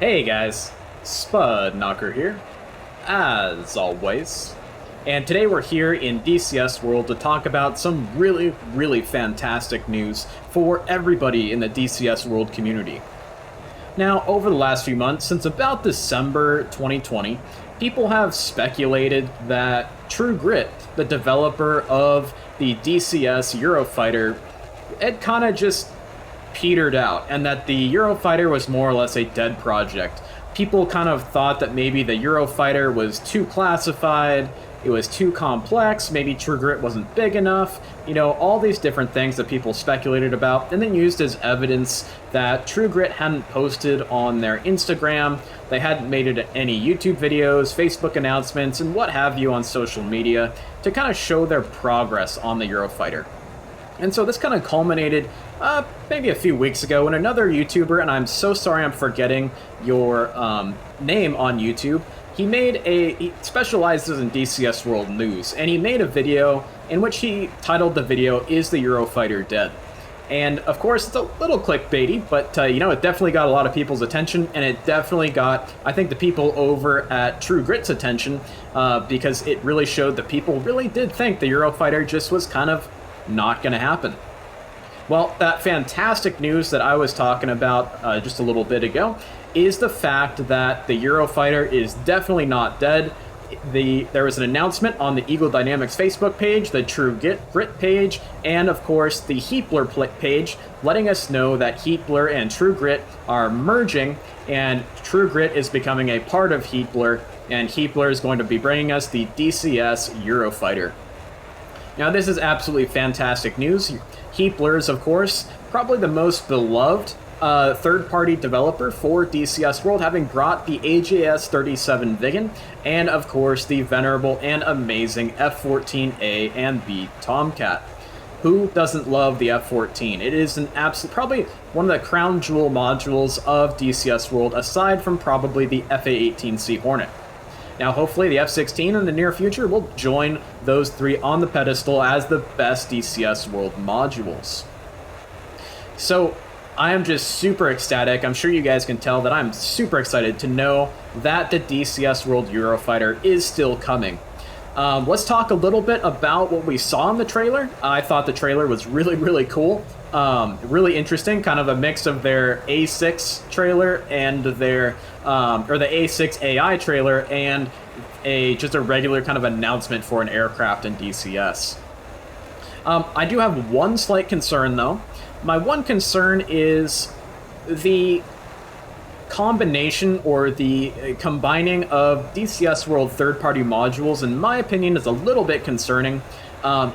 Hey guys, Spud Knocker here, as always. And today we're here in DCS World to talk about some really fantastic news for everybody in the DCS World community. Now, over the last few months, since about December 2020, people have speculated that True Grit, the developer of the DCS Eurofighter, it kind of just petered out, and that the Eurofighter was more or less a dead project. People kind of thought that maybe the Eurofighter was too classified, it was too complex, maybe True Grit wasn't big enough, you know, all these different things that people speculated about, and then used as evidence that True Grit hadn't posted on their Instagram, they hadn't made it any YouTube videos, Facebook announcements, and what have you on social media to kind of show their progress on the Eurofighter. And so this kind of culminated maybe a few weeks ago when another YouTuber, and I'm so sorry I'm forgetting your name on YouTube, he specializes in DCS World News, and he made a video in which he titled the video, "Is the Eurofighter Dead?" And of course it's a little clickbaity, but you know, it definitely got a lot of people's attention, and it definitely got, I think, the people over at True Grit's attention, because it really showed that people really did think the Eurofighter just was kind of not gonna happen. Well, that fantastic news that I was talking about just a little bit ago is the fact that the Eurofighter is definitely not dead. There was an announcement on the Eagle Dynamics Facebook page, the True Grit page, and of course the HeatBlur page, letting us know that HeatBlur and True Grit are merging, and True Grit is becoming a part of HeatBlur, and HeatBlur is going to be bringing us the DCS Eurofighter. Now, this is absolutely fantastic news. HeatBlur is, of course, probably the most beloved third-party developer for DCS World, having brought the AJS 37 Viggen, and of course the venerable and amazing F-14A and B Tomcat. Who doesn't love the F-14? It is an absolute, probably one of the crown jewel modules of DCS World, aside from probably the FA-18C Hornet. Now, hopefully the F-16 in the near future will join those three on the pedestal as the best DCS World modules. So, I am just super ecstatic. I'm sure you guys can tell that I'm super excited to know that the DCS World Eurofighter is still coming. Let's talk a little bit about what we saw in the trailer. I thought the trailer was really cool. Really interesting, kind of a mix of their A6 trailer and their, or the A6 AI trailer and just a regular kind of announcement for an aircraft in DCS. I do have one slight concern though. My one concern is the combination or the combining of DCS World third-party modules, in my opinion, is a little bit concerning,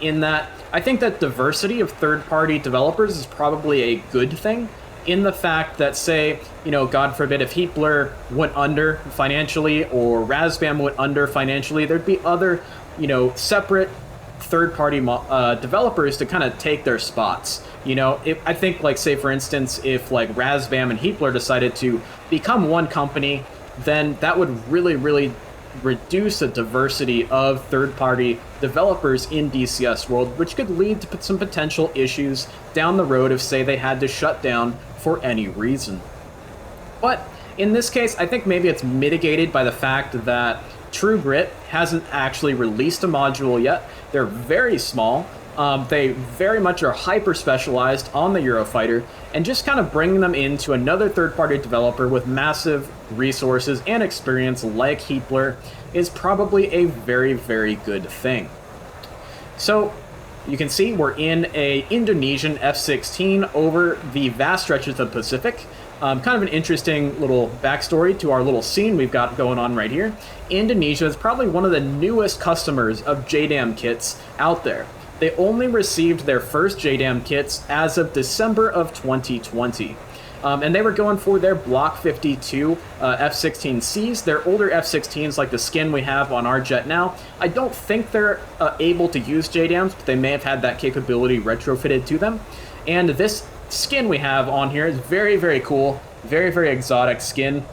in that I think that diversity of third-party developers is probably a good thing, in the fact that, say, you know, God forbid, if HeatBlur went under financially or Razbam went under financially, there'd be other, you know, separate third-party developers to kind of take their spots. You know, I think, like, say for instance, if like Razbam and HeatBlur decided to become one company, then that would really reduce the diversity of third-party developers in DCS World, which could lead to some potential issues down the road if, say, they had to shut down for any reason. But in this case, I think maybe it's mitigated by the fact that True Grit hasn't actually released a module yet. They're very small. They very much are hyper-specialized on the Eurofighter, and just kind of bringing them into another third-party developer with massive resources and experience like HeatBlur is probably a very good thing. So, you can see we're in a Indonesian F-16 over the vast stretches of the Pacific. Kind of an interesting little backstory to our little scene we've got going on right here. Indonesia is probably one of the newest customers of JDAM kits out there. They only received their first JDAM kits as of December of 2020. And they were going for their Block 52 F-16Cs, their older F-16s like the skin we have on our jet now. I don't think they're able to use JDAMs, but they may have had that capability retrofitted to them. And this skin we have on here is very cool, very exotic skin.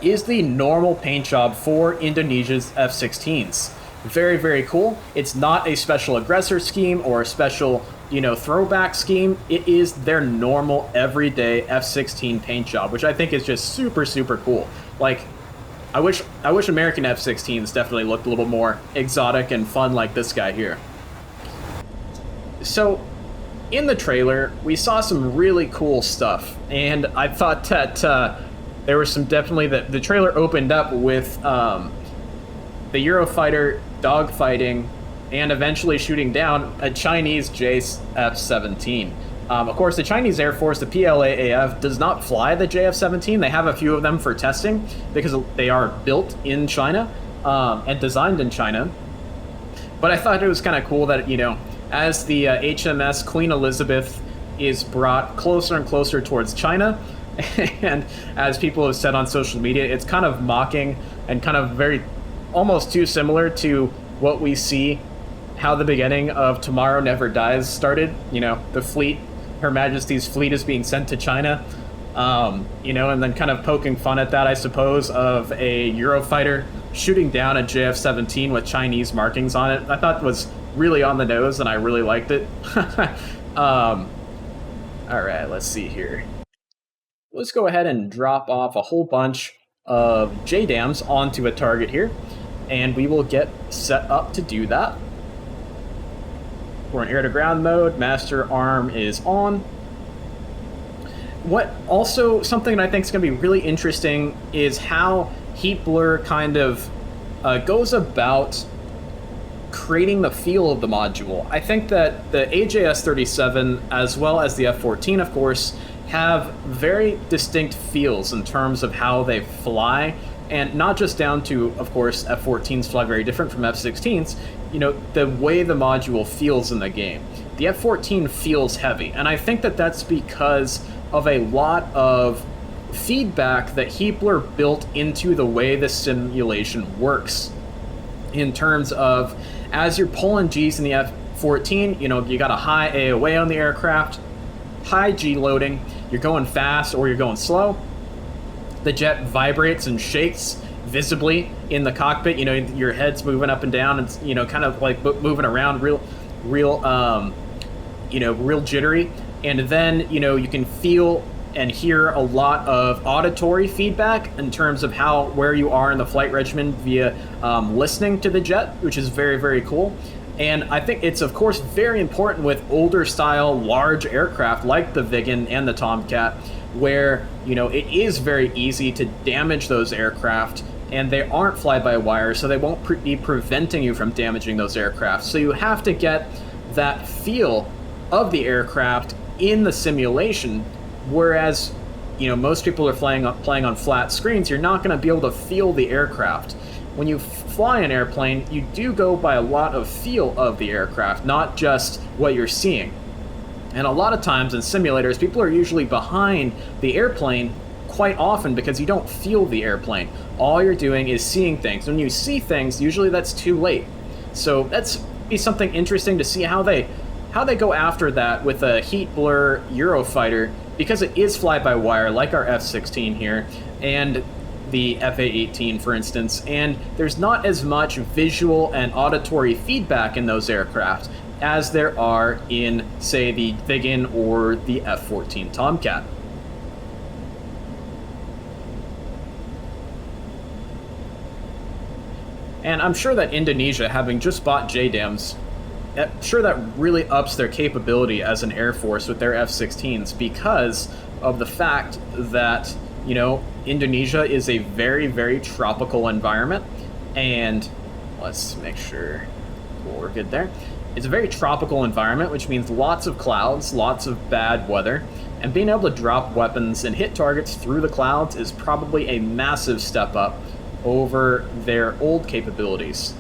Is the normal paint job for Indonesia's F-16s. Very cool. It's not a special aggressor scheme or a special you know, throwback scheme, it is their normal everyday F-16 paint job, which I think is just super, super cool. Like, I wish American F-16s definitely looked a little more exotic and fun like this guy here. So, in the trailer, we saw some really cool stuff, and I thought that there was some definitely the trailer opened up with the Eurofighter dogfighting and eventually shooting down a Chinese JF-17. Of course, the Chinese Air Force, the PLAAF, does not fly the JF-17. They have a few of them for testing because they are built in China and designed in China. But I thought it was kind of cool that, you know, as the HMS Queen Elizabeth is brought closer and closer towards China, and as people have said on social media, it's kind of mocking and kind of very, almost too similar to what we see how the beginning of Tomorrow Never Dies started. You know, the fleet, Her Majesty's fleet is being sent to China, you know, and then kind of poking fun at that, I suppose, of a Eurofighter shooting down a JF-17 with Chinese markings on it. I thought was really on the nose, and I really liked it. All right, let's see here. Let's go ahead and drop off a whole bunch of JDAMs onto a target here, and we will get set up to do that. We're in air-to-ground mode. Master arm is on. What also, something that I think is going to be really interesting is how HeatBlur kind of goes about creating the feel of the module. I think that the AJS-37, as well as the F-14, of course, have very distinct feels in terms of how they fly, and not just down to, of course, F-14s fly very different from F-16s, you know, the way the module feels in the game. The F-14 feels heavy, and I think that that's because of a lot of feedback that HeatBlur built into the way the simulation works. In terms of, as you're pulling Gs in the F-14, you know, you got a high AOA on the aircraft, high G loading, you're going fast or you're going slow, the jet vibrates and shakes visibly in the cockpit. You know, your head's moving up and down, and, you know, kind of like moving around real you know, real jittery. And then, you know, you can feel and hear a lot of auditory feedback in terms of where you are in the flight regimen via listening to the jet, which is very, very cool. And I think it's, of course, very important with older style large aircraft like the Viggen and the Tomcat, where, you know, it is very easy to damage those aircraft, and they aren't fly-by-wire, so they won't be preventing you from damaging those aircraft. So you have to get that feel of the aircraft in the simulation, whereas, you know, most people are playing on flat screens. You're not going to be able to feel the aircraft. When you fly an airplane, you do go by a lot of feel of the aircraft, not just what you're seeing. And a lot of times in simulators, people are usually behind the airplane quite often because you don't feel the airplane. All you're doing is seeing things. When you see things, usually that's too late. So that's be something interesting to see how they go after that with a HeatBlur Eurofighter, because it is fly-by-wire like our F-16 here, and the F/A-18, for instance, and there's not as much visual and auditory feedback in those aircraft as there are in, say, the Viggen or the F-14 Tomcat. And I'm sure that Indonesia, having just bought JDAMs, I'm sure that really ups their capability as an air force with their F-16s, because of the fact that, you know, Indonesia is a very, very tropical environment, and let's make sure we're good there. It's a very tropical environment, which means lots of clouds, lots of bad weather, and being able to drop weapons and hit targets through the clouds is probably a massive step up over their old capabilities.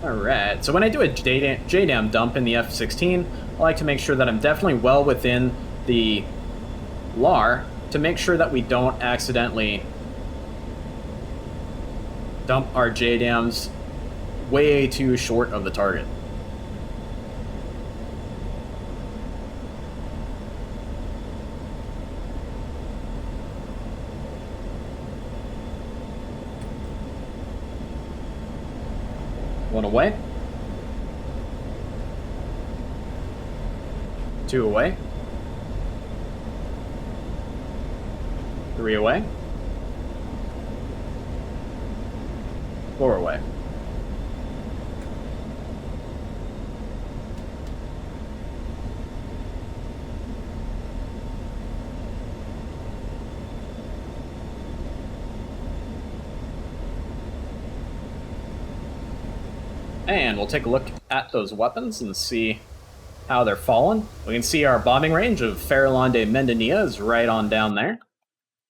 Alright, so when I do a JDAM dump in the F-16, I like to make sure that I'm definitely well within the LAR to make sure that we don't accidentally dump our JDAMs way too short of the target. One away. Two away. Three away. Four away. And we'll take a look at those weapons and see how they're falling. We can see our bombing range of Farallon de Mendanilla is right on down there.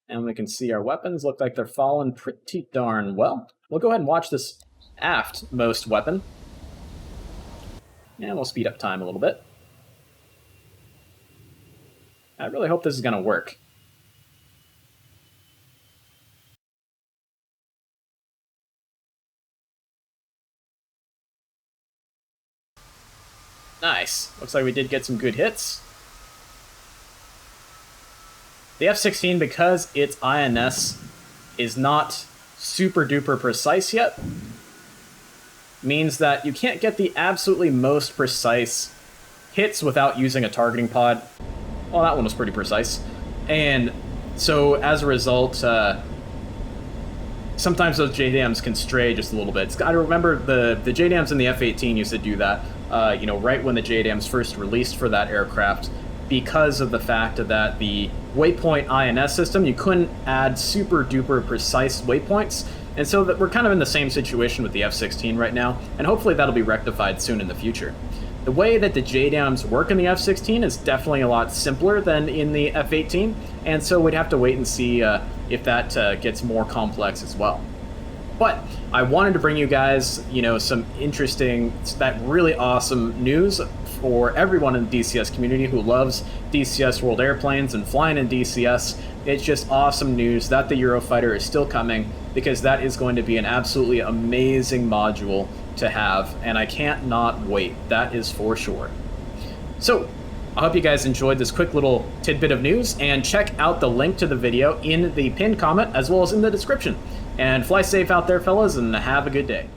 And we can see our weapons look like they're falling pretty darn well. We'll go ahead and watch this aftmost weapon. And we'll speed up time a little bit. I really hope this is going to work. Nice. Looks like we did get some good hits. The F-16, because its INS is not super duper precise yet, means that you can't get the absolutely most precise hits without using a targeting pod. Well, that one was pretty precise. And so as a result, sometimes those JDAMs can stray just a little bit. I remember the JDAMs in the F-18 used to do that, you know, right when the JDAMs first released for that aircraft, because of the fact that the waypoint INS system, you couldn't add super duper precise waypoints. And so that we're kind of in the same situation with the F-16 right now, and hopefully that'll be rectified soon in the future. The way that the JDAMs work in the F-16 is definitely a lot simpler than in the F-18, and so we'd have to wait and see if that gets more complex as well. But I wanted to bring you guys, you know, some interesting, that really awesome news for everyone in the DCS community who loves DCS World Airplanes and flying in DCS. It's just awesome news that the Eurofighter is still coming, because that is going to be an absolutely amazing module to have, and I can't not wait, that is for sure. So, I hope you guys enjoyed this quick little tidbit of news, and check out the link to the video in the pinned comment as well as in the description. And fly safe out there, fellas, and have a good day.